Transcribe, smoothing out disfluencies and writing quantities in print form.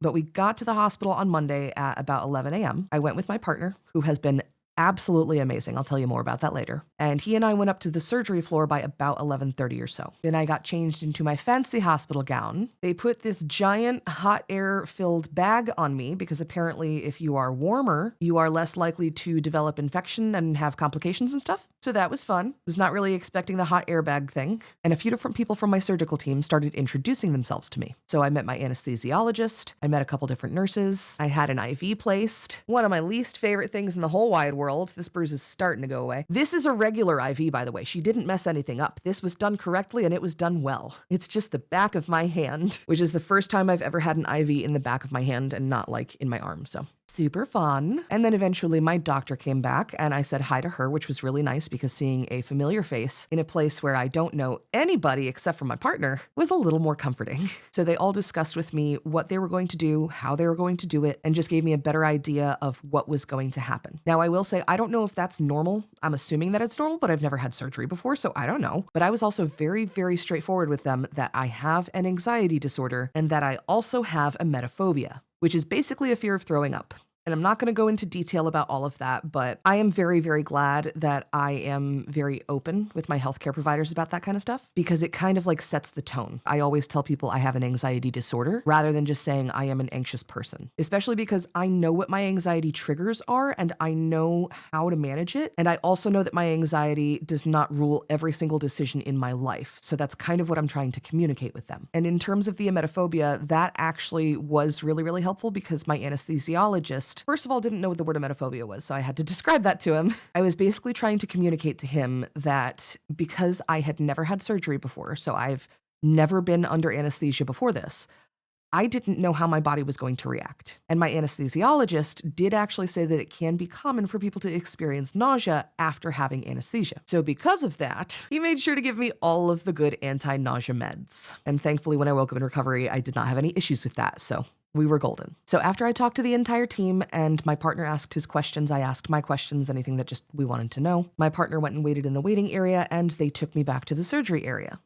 But we got to the hospital on Monday at about 11 a.m. I went with my partner, who has been absolutely amazing. I'll tell you more about that later. And he and I went up to the surgery floor by about 11:30 or so. Then I got changed into my fancy hospital gown. They put this giant hot air filled bag on me because apparently if you are warmer, you are less likely to develop infection and have complications and stuff. So that was fun. Was not really expecting the hot air bag thing. And a few different people from my surgical team started introducing themselves to me. So I met my anesthesiologist. I met a couple different nurses. I had an IV placed. One of my least favorite things in the whole wide world. This bruise is starting to go away. This is a regular IV, by the way. She didn't mess anything up. This was done correctly and it was done well. It's just the back of my hand, which is the first time I've ever had an IV in the back of my hand and not like in my arm. So super fun. And then eventually my doctor came back and I said hi to her, which was really nice because seeing a familiar face in a place where I don't know anybody except for my partner was a little more comforting. So they all discussed with me what they were going to do, how they were going to do it, and just gave me a better idea of what was going to happen. Now, I will say, I don't know if that's normal. I'm assuming that it's normal, but I've never had surgery before, so I don't know. But I was also very, very straightforward with them that I have an anxiety disorder and that I also have a emetophobia, which is basically a fear of throwing up. And I'm not going to go into detail about all of that, but I am very, very glad that I am very open with my healthcare providers about that kind of stuff because it kind of like sets the tone. I always tell people I have an anxiety disorder rather than just saying I am an anxious person, especially because I know what my anxiety triggers are and I know how to manage it. And I also know that my anxiety does not rule every single decision in my life. So that's kind of what I'm trying to communicate with them. And in terms of the emetophobia, that actually was really, really helpful because my anesthesiologist first of all, didn't know what the word emetophobia was, so I had to describe that to him. I was basically trying to communicate to him that because I had never had surgery before, so I've never been under anesthesia before this, I didn't know how my body was going to react. And my anesthesiologist did actually say that it can be common for people to experience nausea after having anesthesia. So because of that, he made sure to give me all of the good anti-nausea meds. And thankfully, when I woke up in recovery, I did not have any issues with that, so we were golden. So after I talked to the entire team and my partner asked his questions, I asked my questions, anything that just we wanted to know. My partner went and waited in the waiting area and they took me back to the surgery area.